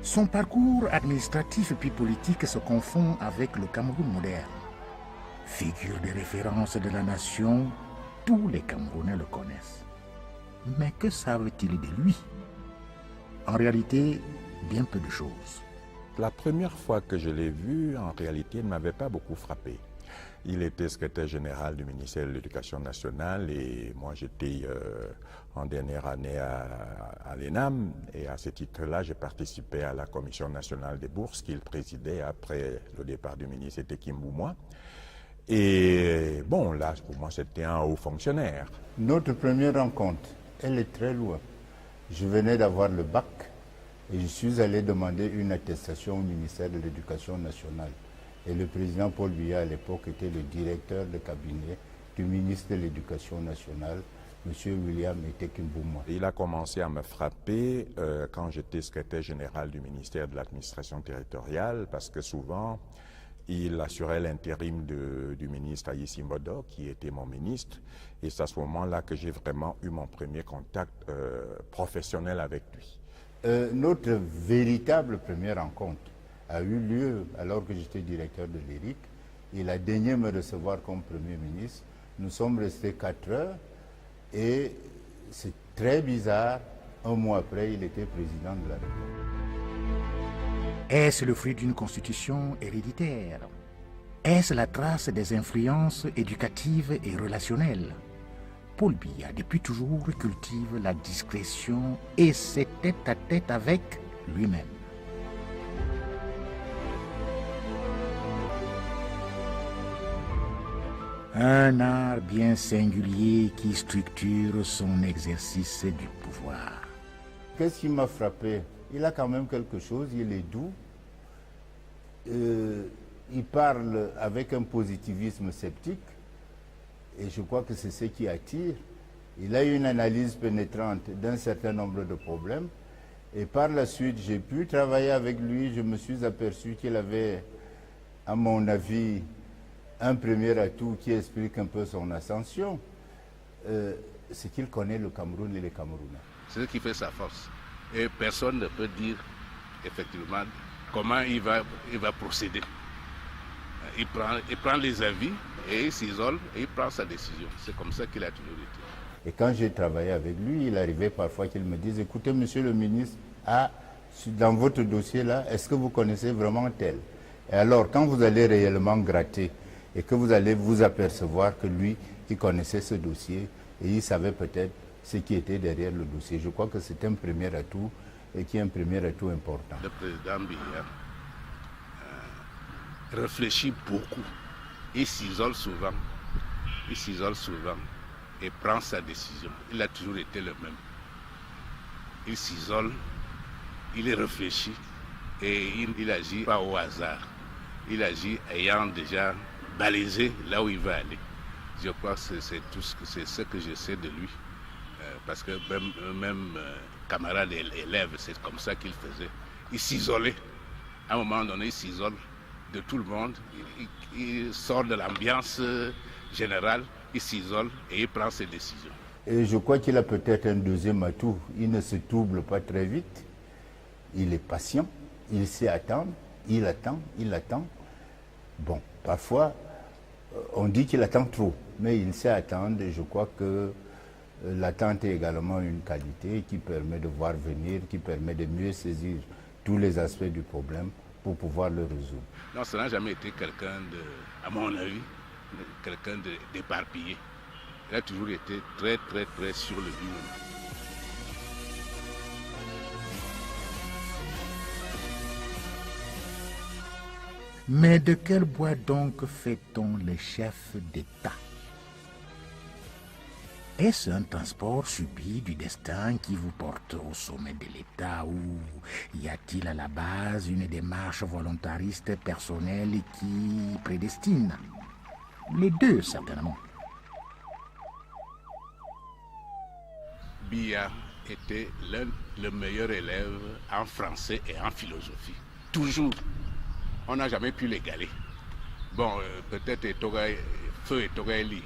Son parcours administratif puis politique se confond avec le Cameroun moderne. Figure de référence de la nation, tous les Camerounais le connaissent. Mais que savent-ils de lui? En réalité, bien peu de choses. La première fois que je l'ai vu, en réalité, il ne m'avait pas beaucoup frappé. Il était secrétaire général du ministère de l'Éducation nationale et moi j'étais en dernière année à l'ENAM et à ce titre-là j'ai participé à la Commission nationale des bourses qu'il présidait après le départ du ministre, c'était Kim Boumois. Et bon, là pour moi c'était un haut fonctionnaire. Notre première rencontre, elle est très loin. Je venais d'avoir le bac et je suis allé demander une attestation au ministère de l'Éducation nationale. Et le président Paul Biya, à l'époque, était le directeur de cabinet du ministre de l'Éducation nationale, M. William Etekin-Boumois. Il a commencé à me frapper quand j'étais secrétaire général du ministère de l'administration territoriale, parce que souvent, il assurait l'intérim du ministre Aïssi Mbodo, qui était mon ministre. Et c'est à ce moment-là que j'ai vraiment eu mon premier contact professionnel avec lui. Notre véritable première rencontre a eu lieu alors que j'étais directeur de l'ERIC. Il a daigné me recevoir comme Premier ministre. Nous sommes restés 4 heures et c'est très bizarre. Un mois après, il était président de la République. Est-ce le fruit d'une constitution héréditaire? Est-ce la trace des influences éducatives et relationnelles? Paul Biya, depuis toujours, cultive la discrétion et ses tête-à-tête avec lui-même. Un art bien singulier qui structure son exercice du pouvoir. Qu'est-ce qui m'a frappé? Il a quand même quelque chose, il est doux. Il parle avec un positivisme sceptique et je crois que c'est ce qui attire. Il a une analyse pénétrante d'un certain nombre de problèmes et par la suite j'ai pu travailler avec lui. Je me suis aperçu qu'il avait, à mon avis, un premier atout qui explique un peu son ascension, c'est qu'il connaît le Cameroun et les Camerounais. C'est ce qui fait sa force. Et personne ne peut dire effectivement comment il va procéder. Il prend les avis et il s'isole et il prend sa décision. C'est comme ça qu'il a toujours été. Et quand j'ai travaillé avec lui, il arrivait parfois qu'il me dise, écoutez monsieur le ministre, dans votre dossier là, est-ce que vous connaissez vraiment tel? Et alors quand vous allez réellement gratter, et que vous allez vous apercevoir que lui, il connaissait ce dossier et il savait peut-être ce qui était derrière le dossier. Je crois que c'est un premier atout et qui est un premier atout important. Le président Biya réfléchit beaucoup. Il s'isole souvent et prend sa décision. Il a toujours été le même. Il s'isole, il réfléchit et il agit pas au hasard. Il agit ayant déjà balisé là où il va aller. Je crois que c'est ce que je sais de lui. Parce que même camarades et élèves, c'est comme ça qu'il faisait. Il s'isolait. À un moment donné, il s'isole de tout le monde. Il sort de l'ambiance générale, il s'isole et il prend ses décisions. Et je crois qu'il a peut-être un deuxième atout. Il ne se trouble pas très vite. Il est patient. Il sait attendre. Il attend. Bon, parfois, on dit qu'il attend trop, mais il sait attendre et je crois que l'attente est également une qualité qui permet de voir venir, qui permet de mieux saisir tous les aspects du problème pour pouvoir le résoudre. Non, ça n'a jamais été quelqu'un à mon avis, quelqu'un d'éparpillé. Il a toujours été très, très, très sur le but. Mais de quel bois donc fait-on les chefs d'État? Est-ce un transport subi du destin qui vous porte au sommet de l'État ou y a-t-il à la base une démarche volontariste personnelle qui prédestine? Les deux, certainement. Biya était le meilleur élève en français et en philosophie. Toujours. On n'a jamais pu l'égaler. Bon, peut-être Feu et Togaïli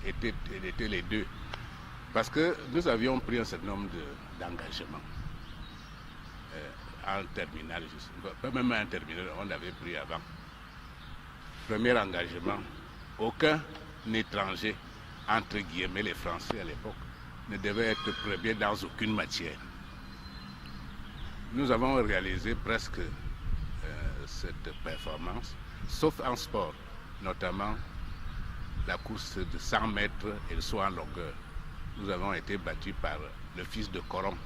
étaient les deux. Parce que nous avions pris un certain nombre d'engagements. en terminale, pas même en terminale, on avait pris avant. Premier engagement, aucun étranger, entre guillemets les Français à l'époque, ne devait être premier dans aucune matière. Nous avons réalisé presque cette performance, sauf en sport, notamment la course de 100 mètres et le saut en longueur. Nous avons été battus par le fils de Coron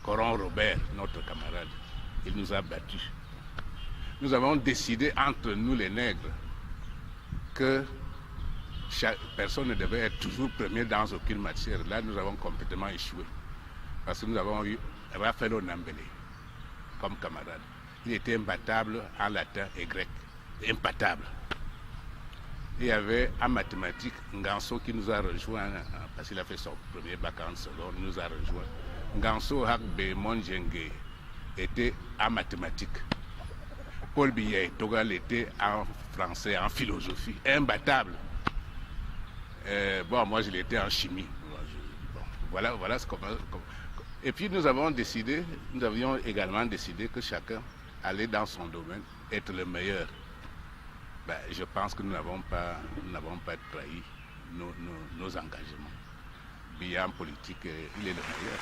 Robert, notre camarade. Il nous a battus. Nous avons décidé entre nous les nègres que personne ne devait être toujours premier dans aucune matière. Là, nous avons complètement échoué. Parce que nous avons eu Raphaël Onambele comme camarade. Il était imbattable en latin et grec. Imbattable. Il y avait en mathématiques Nganso qui nous a rejoint, parce qu'il a fait son premier bac en seconde, il nous a rejoint. Nganso Hakbe Monjenge était en mathématiques. Paul Billet Togal était en français, en philosophie, imbattable. Moi je l'étais en chimie. Voilà ce qu'on... Et puis nous avions également décidé que chacun allait dans son domaine être le meilleur. Je pense que nous n'avons pas trahi nos engagements. Bien en politique, il est le meilleur.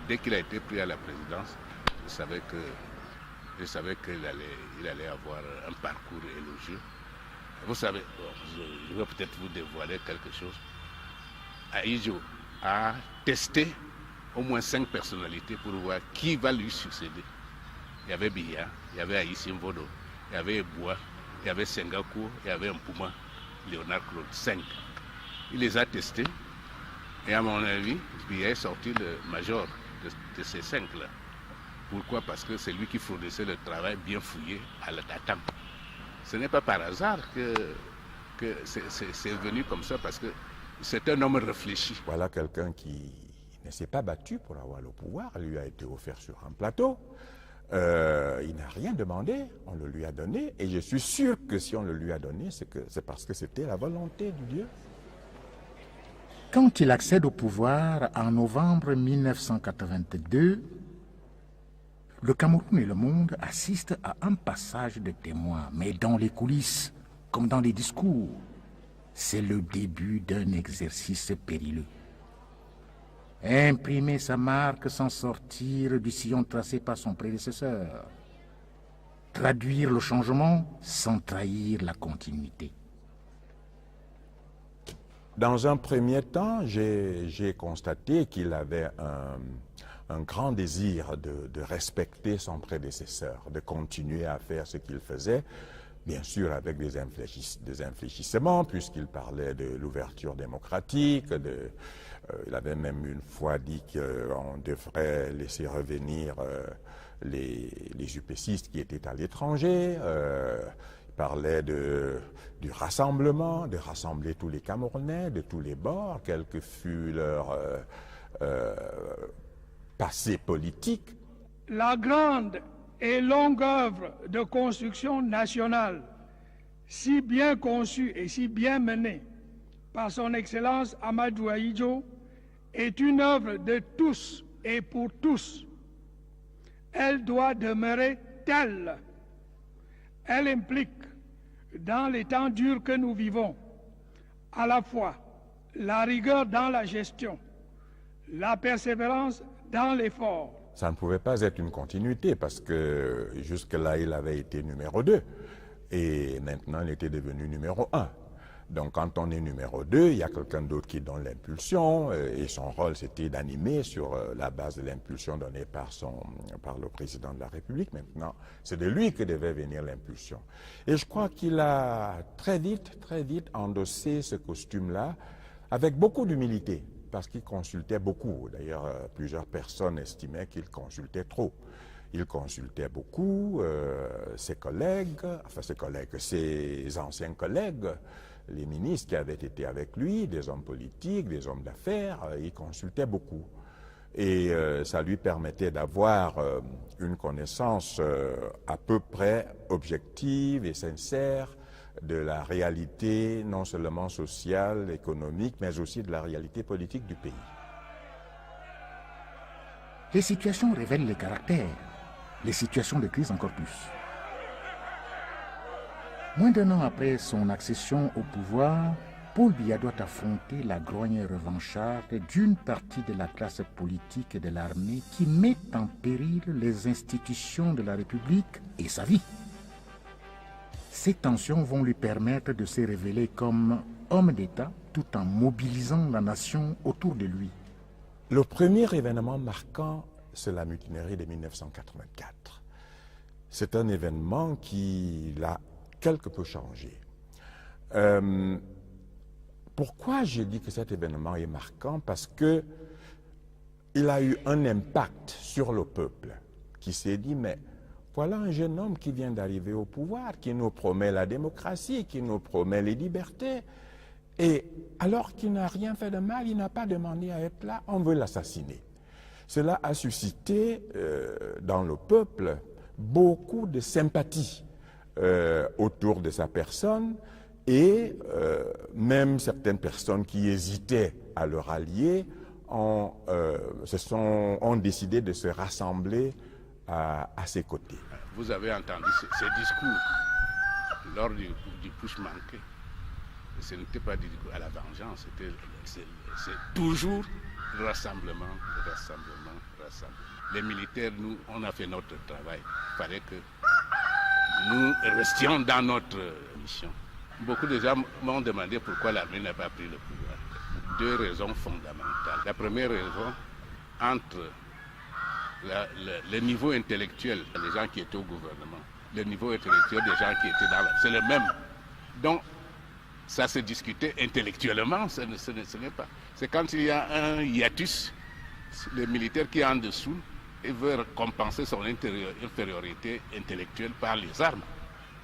Dès qu'il a été pris à la présidence, je savais qu'il allait avoir un parcours élogieux. Vous savez, je vais peut-être vous dévoiler quelque chose. Ahidjo a testé au moins 5 personnalités pour voir qui va lui succéder. Il y avait Biya, il y avait Aïssim Vodo, il y avait Eboua, il y avait Sengakour, il y avait Mpouma, Léonard Claude, 5. Il les a testés et à mon avis, Biya est sorti le major de ces 5-là. Pourquoi? Parce que c'est lui qui fournissait le travail bien fouillé à temps. Ce n'est pas par hasard que c'est venu comme ça, parce que c'est un homme réfléchi. Voilà quelqu'un qui ne s'est pas battu pour avoir le pouvoir, lui a été offert sur un plateau. Il n'a rien demandé, on le lui a donné, et je suis sûr que si on le lui a donné, c'est parce que c'était la volonté du Dieu. Quand il accède au pouvoir en novembre 1982, le Cameroun et le monde assistent à un passage de témoins, mais dans les coulisses, comme dans les discours. C'est le début d'un exercice périlleux. Imprimer sa marque sans sortir du sillon tracé par son prédécesseur. Traduire le changement sans trahir la continuité. Dans un premier temps, j'ai constaté qu'il avait un grand désir de respecter son prédécesseur, de continuer à faire ce qu'il faisait, bien sûr avec des infléchissements, puisqu'il parlait de l'ouverture démocratique, il avait même une fois dit qu'on devrait laisser revenir les UPCistes qui étaient à l'étranger. Il parlait du rassemblement, de rassembler tous les Camerounais de tous les bords, quel que fût leur passé politique. La grande et longue œuvre de construction nationale, si bien conçue et si bien menée par son Excellence Amadou Ahidjo, est une œuvre de tous et pour tous. Elle doit demeurer telle. Elle implique, dans les temps durs que nous vivons, à la fois la rigueur dans la gestion, la persévérance dans l'effort. Ça ne pouvait pas être une continuité parce que jusque-là, il avait été numéro 2 et maintenant, il était devenu numéro 1. Donc, quand on est numéro 2, il y a quelqu'un d'autre qui donne l'impulsion et son rôle, c'était d'animer sur la base de l'impulsion donnée par le président de la République. Maintenant, c'est de lui que devait venir l'impulsion. Et je crois qu'il a très vite endossé ce costume-là avec beaucoup d'humilité parce qu'il consultait beaucoup. D'ailleurs, plusieurs personnes estimaient qu'il consultait trop. Il consultait beaucoup ses anciens collègues, les ministres qui avaient été avec lui, des hommes politiques, des hommes d'affaires, il consultait beaucoup. Et ça lui permettait d'avoir une connaissance à peu près objective et sincère de la réalité non seulement sociale, économique, mais aussi de la réalité politique du pays. Les situations révèlent les caractères, les situations de crise encore plus. Moins d'un an après son accession au pouvoir, Paul Biya doit affronter la grogne revancharde d'une partie de la classe politique et de l'armée qui met en péril les institutions de la République et sa vie. Ces tensions vont lui permettre de se révéler comme homme d'État tout en mobilisant la nation autour de lui. Le premier événement marquant, c'est la mutinerie de 1984. C'est un événement qui l'a quelque peu changé. Pourquoi je dis que cet événement est marquant? Parce que il a eu un impact sur le peuple qui s'est dit, mais voilà un jeune homme qui vient d'arriver au pouvoir, qui nous promet la démocratie, qui nous promet les libertés. Et alors qu'il n'a rien fait de mal, il n'a pas demandé à être là, on veut l'assassiner. Cela a suscité dans le peuple beaucoup de sympathie autour de sa personne et même certaines personnes qui hésitaient à le rallier ont décidé de se rassembler à ses côtés. Vous avez entendu ces discours lors du push manqué. Ce n'était pas du discours à la vengeance, c'est toujours rassemblement. Les militaires, nous, on a fait notre travail. Il fallait que nous restions dans notre mission. Beaucoup de gens m'ont demandé pourquoi l'armée n'a pas pris le pouvoir. Deux raisons fondamentales. La première raison, entre le niveau intellectuel des gens qui étaient au gouvernement, le niveau intellectuel des gens qui étaient dans la... C'est le même. Donc, ça se discutait intellectuellement, ce n'est pas. C'est quand il y a un hiatus, le militaire qui est en dessous, il veut compenser son infériorité intellectuelle par les armes.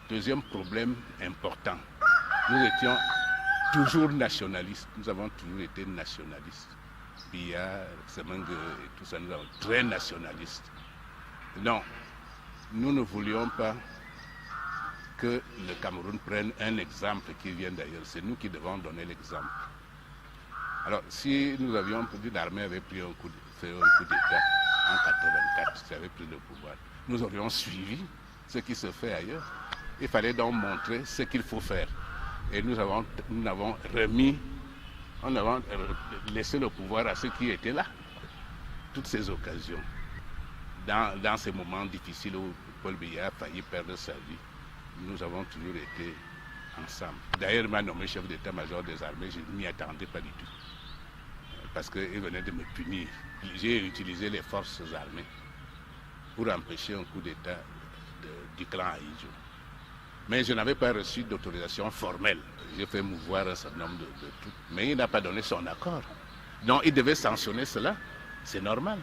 Deuxième problème important, nous étions toujours nationalistes, nous avons toujours été nationalistes. Biya, Semengue et tout ça, nous sommes très nationalistes. Non, nous ne voulions pas que le Cameroun prenne un exemple qui vient d'ailleurs. C'est nous qui devons donner l'exemple. Alors, si nous avions dit que l'armée avait fait un coup d'État en 1984, ça avait pris le pouvoir, nous aurions suivi ce qui se fait ailleurs. Il fallait donc montrer ce qu'il faut faire. Et nous avons laissé le pouvoir à ceux qui étaient là. Toutes ces occasions, dans ces moments difficiles où Paul Biya a failli perdre sa vie, nous avons toujours été ensemble. D'ailleurs, il m'a nommé chef d'état-major des armées, je ne m'y attendais pas du tout. Parce qu'il venait de me punir. J'ai utilisé les forces armées pour empêcher un coup d'état du clan Ahidjo. Mais je n'avais pas reçu d'autorisation formelle. J'ai fait mouvoir un certain nombre de trucs. Mais il n'a pas donné son accord. Donc il devait sanctionner cela. C'est normal.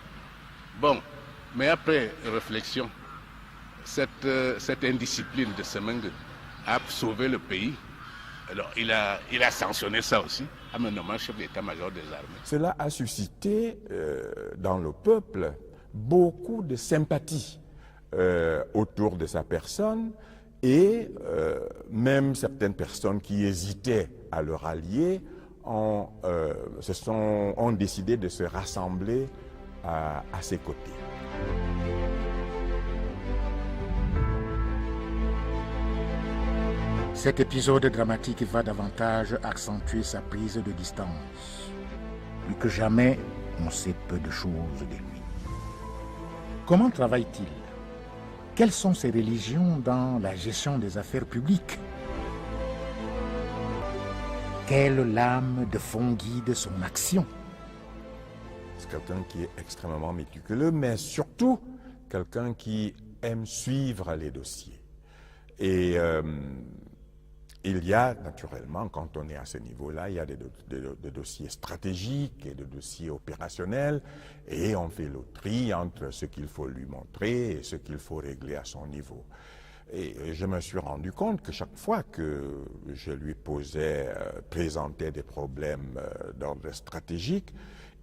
Bon, mais après réflexion, cette indiscipline de Semengue a sauvé le pays. Alors il a sanctionné ça aussi en me nommant chef d'état-major des armées. Cela a suscité dans le peuple beaucoup de sympathie autour de sa personne et même certaines personnes qui hésitaient à le rallier ont décidé de se rassembler à ses côtés. Cet épisode dramatique va davantage accentuer sa prise de distance. Plus que jamais, on sait peu de choses de lui. Comment travaille-t-il? Quelles sont ses religions dans la gestion des affaires publiques? Quelle lame de fond guide son action? C'est quelqu'un qui est extrêmement méticuleux, mais surtout quelqu'un qui aime suivre les dossiers. Et il y a naturellement, quand on est à ce niveau-là, il y a des dossiers stratégiques et des dossiers opérationnels, et on fait le tri entre ce qu'il faut lui montrer et ce qu'il faut régler à son niveau. Et je me suis rendu compte que chaque fois que je lui présentais des problèmes d'ordre stratégique,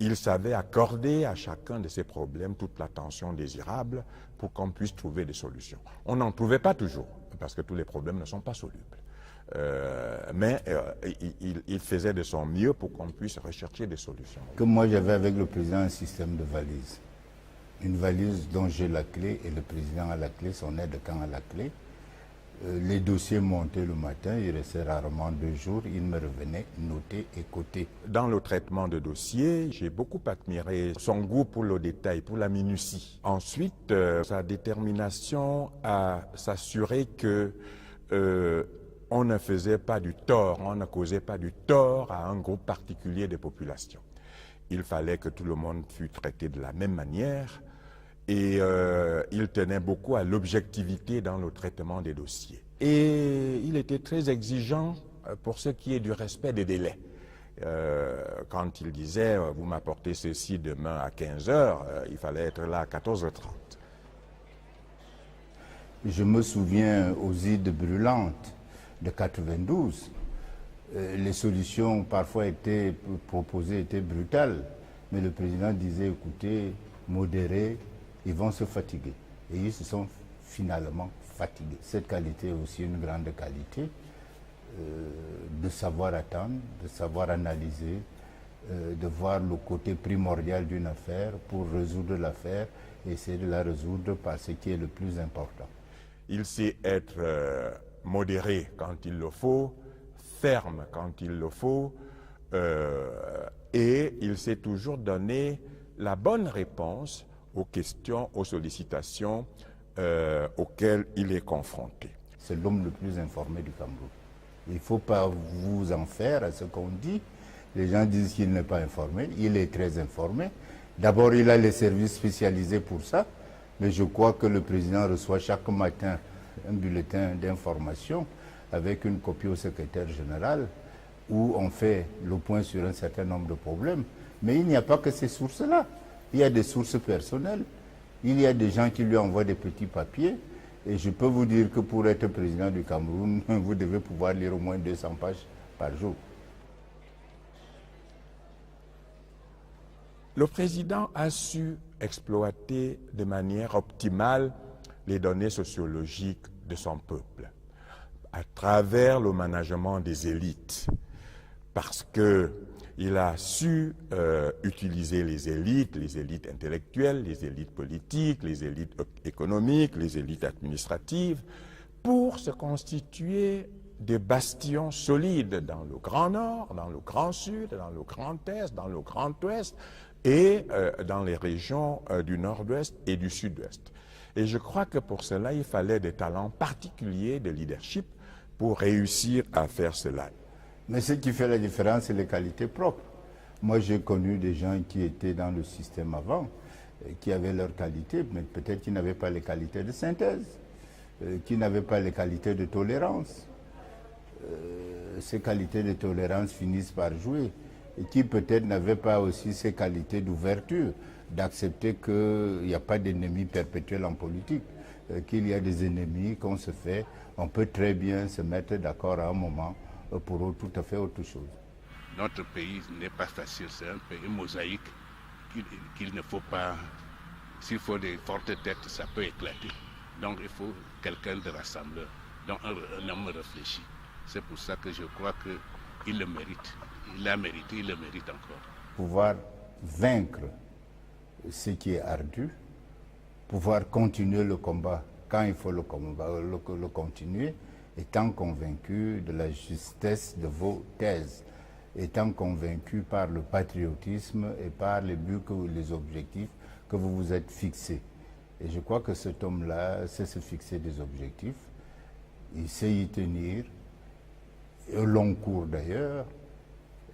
Il savait accorder à chacun de ces problèmes toute l'attention désirable pour qu'on puisse trouver des solutions. On n'en trouvait pas toujours, parce que tous les problèmes ne sont pas solubles. Mais il faisait de son mieux pour qu'on puisse rechercher des solutions. Comme moi, j'avais avec le président un système de valises. Une valise dont j'ai la clé et le président a la clé, son aide-de-camp a la clé. Les dossiers montaient le matin, il restait rarement 2 jours, il me revenait noté et coté. Dans le traitement de dossiers, j'ai beaucoup admiré son goût pour le détail, pour la minutie. Ensuite, sa détermination à s'assurer que on ne faisait pas du tort, on ne causait pas du tort à un groupe particulier de population. Il fallait que tout le monde fût traité de la même manière. Et il tenait beaucoup à l'objectivité dans le traitement des dossiers. Et il était très exigeant pour ce qui est du respect des délais. Quand il disait « vous m'apportez ceci demain à 15h », il fallait être là à 14h30. Je me souviens aux îles brûlantes de 92. Les solutions parfois proposées étaient brutales, mais le président disait « écoutez, modérez ». Ils vont se fatiguer. Et ils se sont finalement fatigués. Cette qualité est aussi une grande qualité de savoir attendre, de savoir analyser, de voir le côté primordial d'une affaire pour résoudre l'affaire et essayer de la résoudre par ce qui est le plus important. Il sait être modéré quand il le faut, ferme quand il le faut, et il sait toujours donner la bonne réponse aux questions, aux sollicitations auxquelles il est confronté. C'est l'homme le plus informé du Cameroun. Il ne faut pas vous en faire à ce qu'on dit. Les gens disent qu'il n'est pas informé. Il est très informé. D'abord, il a les services spécialisés pour ça. Mais je crois que le président reçoit chaque matin un bulletin d'information avec une copie au secrétaire général où on fait le point sur un certain nombre de problèmes. Mais il n'y a pas que ces sources-là. Il y a des sources personnelles, il y a des gens qui lui envoient des petits papiers, et je peux vous dire que pour être président du Cameroun, vous devez pouvoir lire au moins 200 pages par jour. Le président a su exploiter de manière optimale les données sociologiques de son peuple, à travers le management des élites, parce qu'il a su utiliser les élites intellectuelles, les élites politiques, les élites économiques, les élites administratives, pour se constituer des bastions solides dans le Grand Nord, dans le Grand Sud, dans le Grand Est, dans le Grand Ouest et dans les régions du Nord-Ouest et du Sud-Ouest. Et je crois que pour cela, il fallait des talents particuliers de leadership pour réussir à faire cela. Mais ce qui fait la différence, c'est les qualités propres. Moi, j'ai connu des gens qui étaient dans le système avant, qui avaient leurs qualités, mais peut-être qu'ils n'avaient pas les qualités de synthèse, qui n'avaient pas les qualités de tolérance. Ces qualités de tolérance finissent par jouer, et qui peut-être n'avaient pas aussi ces qualités d'ouverture, d'accepter qu'il n'y a pas d'ennemis perpétuels en politique, qu'il y a des ennemis qu'on se fait, on peut très bien se mettre d'accord à un moment pour tout à fait autre chose. Notre pays n'est pas facile, c'est un pays mosaïque qu'il ne faut pas, s'il faut des fortes têtes, ça peut éclater. Donc il faut quelqu'un de rassembleur, donc un homme réfléchi. C'est pour ça que je crois qu'il le mérite. Il l'a mérité, il le mérite encore. Pouvoir vaincre ce qui est ardu, pouvoir continuer le combat quand il faut le continuer, étant convaincu de la justesse de vos thèses, étant convaincu par le patriotisme et par les buts, les objectifs que vous vous êtes fixés. Et je crois que cet homme-là sait se fixer des objectifs, il sait y tenir, au long cours d'ailleurs,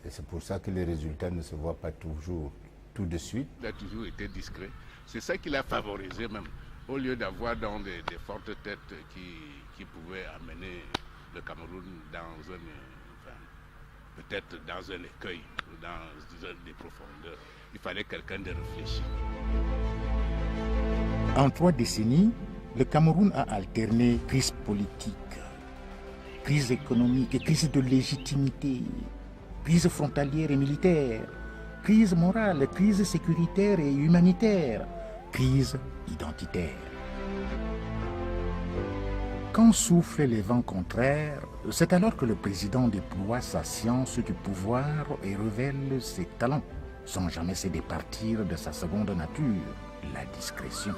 et c'est pour ça que les résultats ne se voient pas toujours tout de suite. Il a toujours été discret. C'est ça qui l'a favorisé même. Au lieu d'avoir dans des fortes têtes qui pouvaient amener le Cameroun dans peut-être dans un écueil, dans des profondeurs, il fallait quelqu'un de réfléchi. En 3 décennies, le Cameroun a alterné crise politique, crise économique et crise de légitimité, crise frontalière et militaire, crise morale, crise sécuritaire et humanitaire, crise identitaire. Quand soufflent les vents contraires, c'est alors que le président déploie sa science du pouvoir et révèle ses talents, sans jamais se départir de sa seconde nature, la discrétion.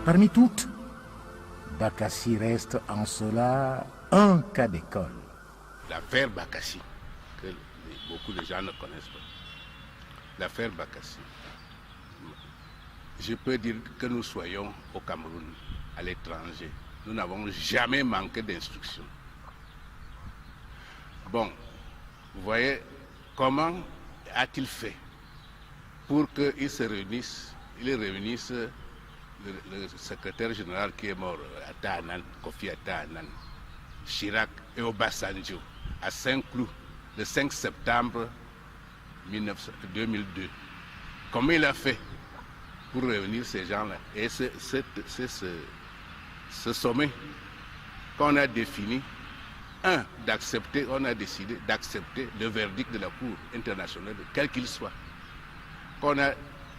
Parmi toutes, Bakassi reste en cela un cas d'école. L'affaire Bakassi, que beaucoup de gens ne connaissent pas. L'affaire Bakassi. Je peux dire que nous soyons au Cameroun, à l'étranger. Nous n'avons jamais manqué d'instructions. Bon, vous voyez, comment a-t-il fait pour qu'ils se réunissent, le secrétaire général qui est mort, Kofi Annan, Chirac et Obasanjo, à Saint-Cloud, le 5 septembre 2002. Comment il a fait pour réunir ces gens-là? Et c'est ce sommet qu'on a défini, on a décidé d'accepter le verdict de la Cour internationale, quel qu'il soit. Qu'on a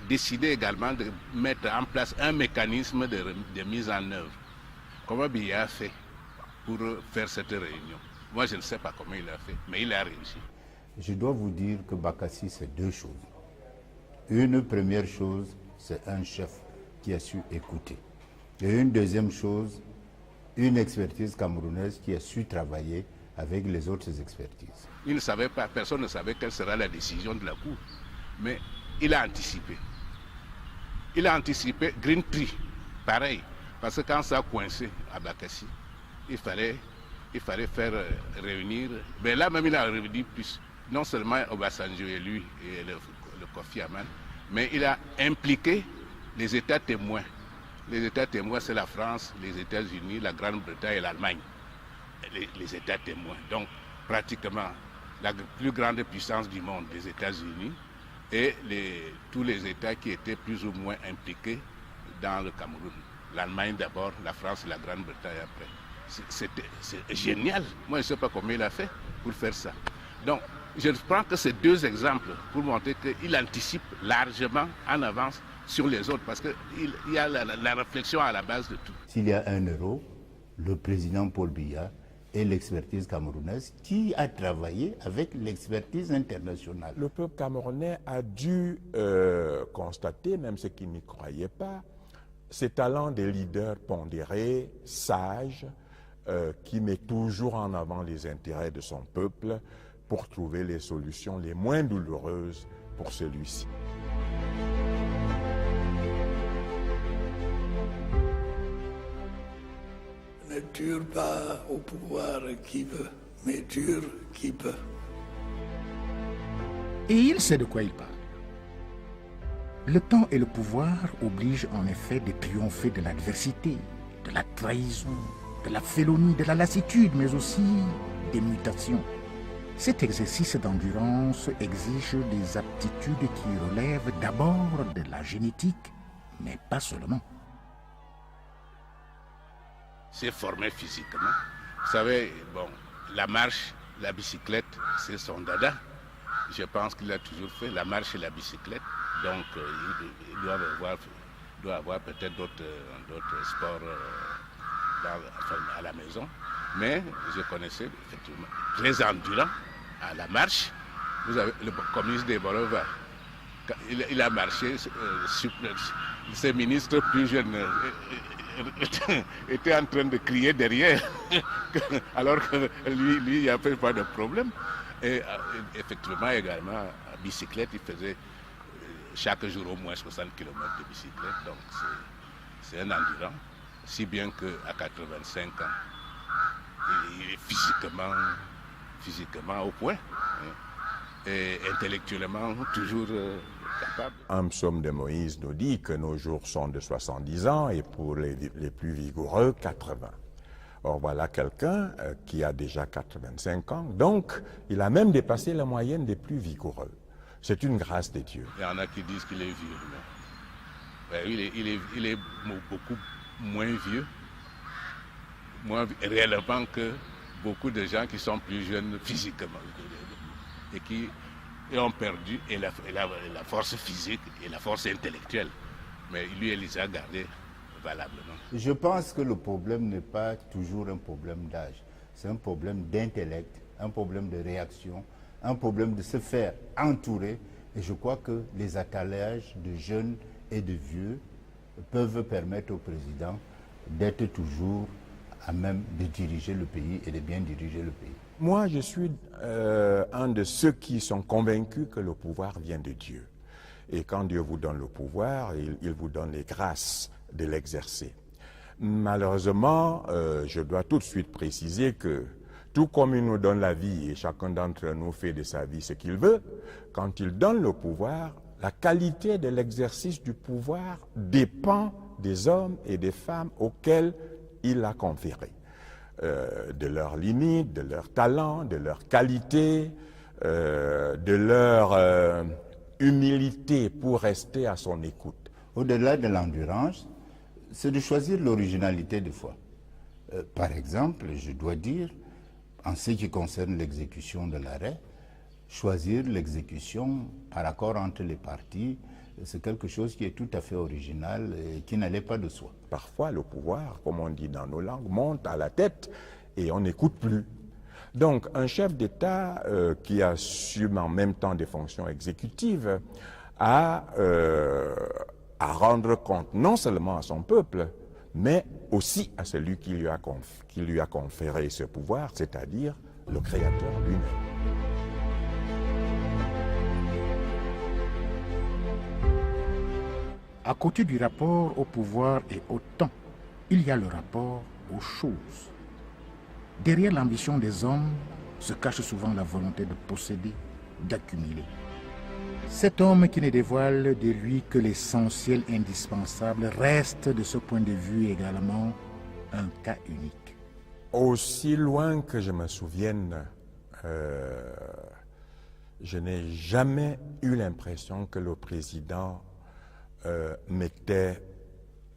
décidé également de mettre en place un mécanisme de mise en œuvre. Comment Biya a fait pour faire cette réunion? Moi, je ne sais pas comment il a fait, mais il a réussi. Je dois vous dire que Bakassi, c'est deux choses. Une première chose, c'est un chef qui a su écouter. Et une deuxième chose, une expertise camerounaise qui a su travailler avec les autres expertises. Il ne savait pas, personne ne savait quelle sera la décision de la Cour, mais il a anticipé. Il a anticipé Green Tree, pareil, parce que quand ça a coincé à Bakassi, il fallait faire réunir, mais là même il a réuni plus, non seulement Obasanjo et lui et le Kofi Annan, mais il a impliqué les États témoins. Les États témoins, c'est la France, les États-Unis, la Grande-Bretagne et l'Allemagne. Les États témoins. Donc, pratiquement, la plus grande puissance du monde, les États-Unis, et tous les États qui étaient plus ou moins impliqués dans le Cameroun. L'Allemagne d'abord, la France et la Grande-Bretagne après. C'est génial. Moi, je ne sais pas comment il a fait pour faire ça. Donc, je prends que ces deux exemples pour montrer qu'il anticipe largement en avance sur les autres, parce qu'il y a la réflexion à la base de tout. S'il y a un euro, le président Paul Biya et l'expertise camerounaise qui a travaillé avec l'expertise internationale. Le peuple camerounais a dû constater, même ceux qui n'y croyaient pas, ces talents des leaders pondérés, sages, qui met toujours en avant les intérêts de son peuple pour trouver les solutions les moins douloureuses pour celui-ci. Ne dure pas au pouvoir qui veut, mais dure qui peut. Et il sait de quoi il parle. Le temps et le pouvoir obligent en effet de triompher de l'adversité, de la trahison, de la félonie, de la lassitude, mais aussi des mutations. Cet exercice d'endurance exige des aptitudes qui relèvent d'abord de la génétique, mais pas seulement. C'est formé physiquement. Vous savez, bon, la marche, la bicyclette, c'est son dada. Je pense qu'il a toujours fait la marche et la bicyclette. Donc, il doit avoir peut-être d'autres sports à la maison. Mais je connaissais effectivement très endurant à la marche. Vous avez le communiste de Bolova. Il a marché, ses ministres plus jeunes étaient en train de crier derrière, alors que lui il n'y avait pas de problème. Et effectivement, également, à bicyclette, il faisait chaque jour au moins 60 km de bicyclette. Donc, c'est un endurant, si bien qu'à 85 ans, il est physiquement au point, hein, et intellectuellement toujours capable. Un psaume de Moïse nous dit que nos jours sont de 70 ans et pour les plus vigoureux, 80. Or voilà quelqu'un qui a déjà 85 ans, donc il a même dépassé la moyenne des plus vigoureux. C'est une grâce de Dieu. Il y en a qui disent qu'il est vieux. Mais il est beaucoup moins vieux, réellement que beaucoup de gens qui sont plus jeunes physiquement et qui et ont perdu et la force physique et la force intellectuelle. Mais lui, il les a gardés valablement. Je pense que le problème n'est pas toujours un problème d'âge. C'est un problème d'intellect, un problème de réaction, un problème de se faire entourer. Et je crois que les attelages de jeunes et de vieux peuvent permettre au président d'être toujours à même de diriger le pays et de bien diriger le pays. Moi, je suis un de ceux qui sont convaincus que le pouvoir vient de Dieu. Et quand Dieu vous donne le pouvoir, il vous donne les grâces de l'exercer. Malheureusement, je dois tout de suite préciser que tout comme il nous donne la vie et chacun d'entre nous fait de sa vie ce qu'il veut, quand il donne le pouvoir, la qualité de l'exercice du pouvoir dépend des hommes et des femmes auxquels il l'a conféré. De leurs limites, de leurs talents, de leurs qualités, de leur humilité pour rester à son écoute. Au-delà de l'endurance, c'est de choisir l'originalité des fois. Par exemple, je dois dire, en ce qui concerne l'exécution de l'arrêt, choisir l'exécution par accord entre les partis, c'est quelque chose qui est tout à fait original et qui n'allait pas de soi. Parfois, le pouvoir, comme on dit dans nos langues, monte à la tête et on n'écoute plus. Donc, un chef d'État qui assume en même temps des fonctions exécutives a à rendre compte non seulement à son peuple, mais aussi à celui qui lui a conféré ce pouvoir, c'est-à-dire le Créateur lui-même. À côté du rapport au pouvoir et au temps, il y a le rapport aux choses. Derrière l'ambition des hommes se cache souvent la volonté de posséder, d'accumuler. Cet homme qui ne dévoile de lui que l'essentiel indispensable reste de ce point de vue également un cas unique. Aussi loin que je me souvienne, je n'ai jamais eu l'impression que le président mettait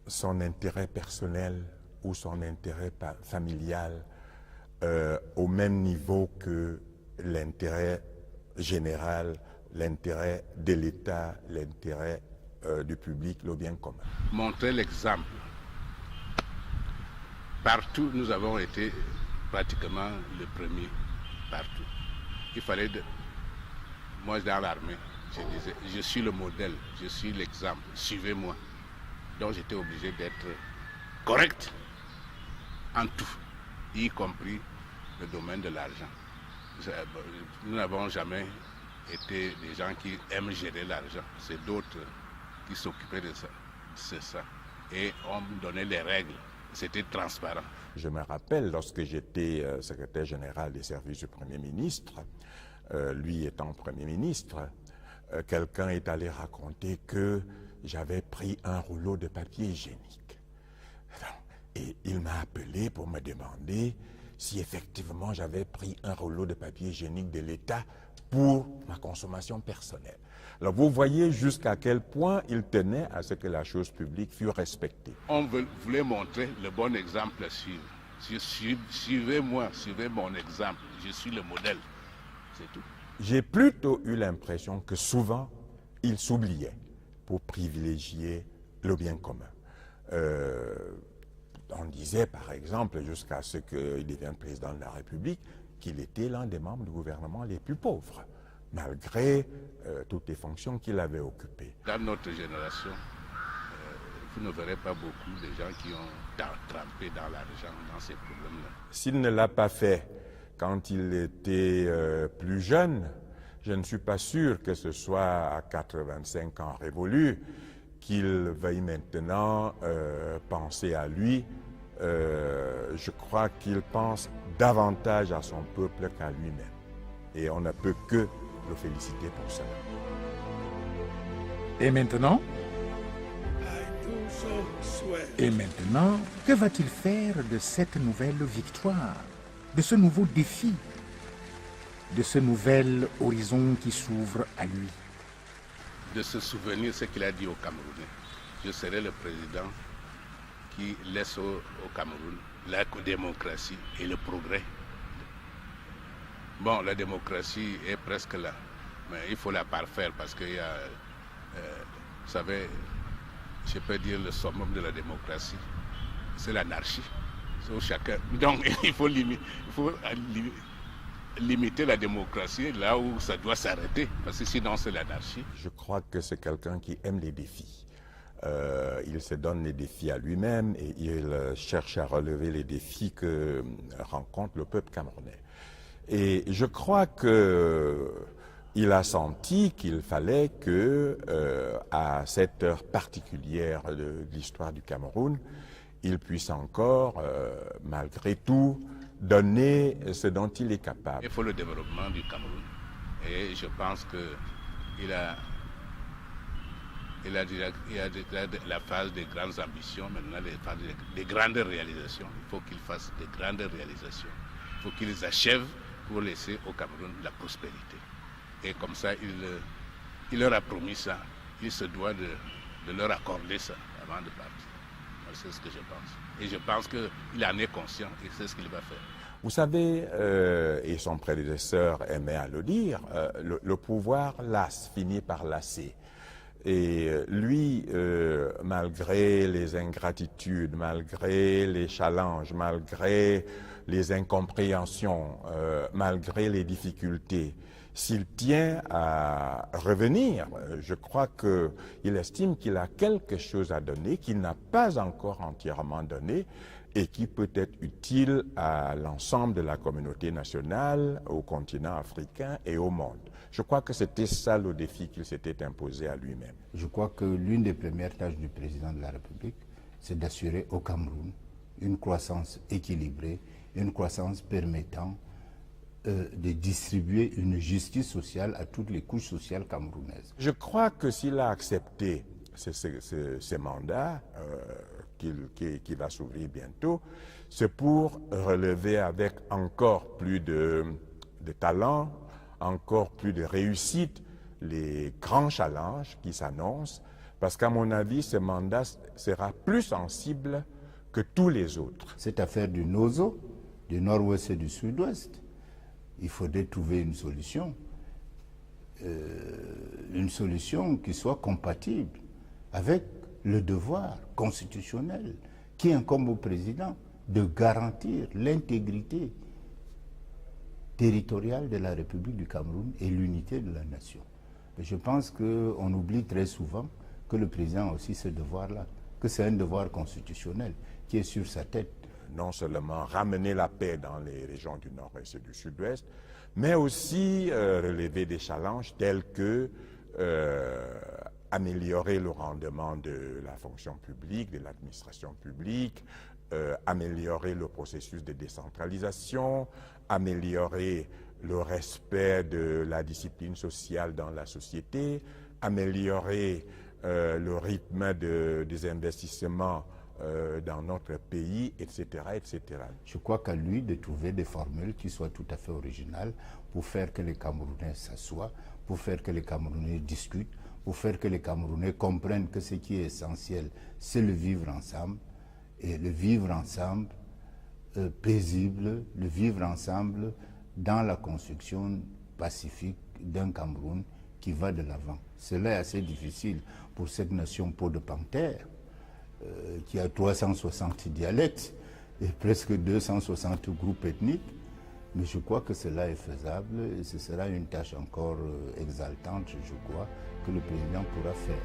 son intérêt personnel ou son intérêt familial au même niveau que l'intérêt général, l'intérêt de l'État, l'intérêt du public, le bien commun. Montrer l'exemple. Partout, nous avons été pratiquement le premier, partout. Il fallait Moi, dans l'armée, je disais, je suis le modèle, je suis l'exemple, suivez-moi. Donc j'étais obligé d'être correct en tout, y compris le domaine de l'argent. Nous n'avons jamais été des gens qui aiment gérer l'argent. C'est d'autres qui s'occupaient de ça. C'est ça. Et on me donnait les règles. C'était transparent. Je me rappelle, lorsque j'étais secrétaire général des services du Premier ministre, lui étant Premier ministre, quelqu'un est allé raconter que j'avais pris un rouleau de papier hygiénique. Et il m'a appelé pour me demander si effectivement j'avais pris un rouleau de papier hygiénique de l'État pour ma consommation personnelle. Alors vous voyez jusqu'à quel point il tenait à ce que la chose publique fût respectée. On voulait montrer le bon exemple à suivre. Suivez-moi, suivez mon exemple. Je suis le modèle. C'est tout. J'ai plutôt eu l'impression que souvent, il s'oubliait pour privilégier le bien commun. On disait, par exemple, jusqu'à ce qu'il devienne président de la République, qu'il était l'un des membres du gouvernement les plus pauvres, malgré toutes les fonctions qu'il avait occupées. Dans notre génération, vous ne verrez pas beaucoup de gens qui ont trempé dans l'argent, dans ces problèmes-là. S'il ne l'a pas fait quand il était plus jeune, je ne suis pas sûr que ce soit à 85 ans révolus qu'il veuille maintenant penser à lui. Je crois qu'il pense davantage à son peuple qu'à lui-même. Et on ne peut que le féliciter pour cela. Et maintenant? Et maintenant, que va-t-il faire de cette nouvelle victoire, de ce nouveau défi, de ce nouvel horizon qui s'ouvre à lui? De se souvenir ce qu'il a dit aux Camerounais. Je serai le président qui laisse au Cameroun la démocratie et le progrès. Bon, la démocratie est presque là. Mais il faut la parfaire parce qu'il y a, vous savez, je peux dire le summum de la démocratie, c'est l'anarchie. Donc il faut limiter la démocratie là où ça doit s'arrêter, parce que sinon c'est l'anarchie. Je crois que c'est quelqu'un qui aime les défis. Il se donne les défis à lui-même et il cherche à relever les défis que rencontre le peuple camerounais. Et je crois qu'il a senti qu'il fallait que, à cette heure particulière de l'histoire du Cameroun, il puisse encore, malgré tout, donner ce dont il est capable. Il faut le développement du Cameroun. Et je pense qu'il a la phase des grandes ambitions, maintenant des grandes réalisations. Il faut qu'il fasse des grandes réalisations. Il faut qu'il les achève pour laisser au Cameroun la prospérité. Et comme ça, il leur a promis ça. Il se doit de leur accorder ça avant de partir. C'est ce que je pense. Et je pense qu'il en est conscient et c'est ce qu'il va faire. Vous savez, et son prédécesseur aimait à le dire, le pouvoir lasse, finit par lasser. Et lui, malgré les ingratitudes, malgré les challenges, malgré les incompréhensions, malgré les difficultés, s'il tient à revenir, je crois qu'il estime qu'il a quelque chose à donner, qu'il n'a pas encore entièrement donné et qui peut être utile à l'ensemble de la communauté nationale, au continent africain et au monde. Je crois que c'était ça le défi qu'il s'était imposé à lui-même. Je crois que l'une des premières tâches du président de la République, c'est d'assurer au Cameroun une croissance équilibrée, une croissance permettant de distribuer une justice sociale à toutes les couches sociales camerounaises. Je crois que s'il a accepté ces mandats qui va s'ouvrir bientôt, c'est pour relever avec encore plus de talent, encore plus de réussite les grands challenges qui s'annoncent, parce qu'à mon avis, ce mandat sera plus sensible que tous les autres. Cette affaire du NOZO, du Nord-Ouest et du Sud-Ouest, il faudrait trouver une solution qui soit compatible avec le devoir constitutionnel qui incombe au président de garantir l'intégrité territoriale de la République du Cameroun et l'unité de la nation. Et je pense qu'on oublie très souvent que le président a aussi ce devoir-là, que c'est un devoir constitutionnel qui est sur sa tête. Non seulement ramener la paix dans les régions du Nord-Est et du Sud-Ouest, mais aussi relever des challenges tels que améliorer le rendement de la fonction publique, de l'administration publique, améliorer le processus de décentralisation, améliorer le respect de la discipline sociale dans la société, améliorer le rythme des investissements dans notre pays, etc., etc. Je crois qu'à lui de trouver des formules qui soient tout à fait originales pour faire que les Camerounais s'assoient, pour faire que les Camerounais discutent, pour faire que les Camerounais comprennent que ce qui est essentiel, c'est le vivre ensemble, et le vivre ensemble paisible, le vivre ensemble dans la construction pacifique d'un Cameroun qui va de l'avant. Cela est assez difficile pour cette nation peau de panthère, qui a 360 dialectes et presque 260 groupes ethniques, mais je crois que cela est faisable et ce sera une tâche encore exaltante, je crois, que le président pourra faire.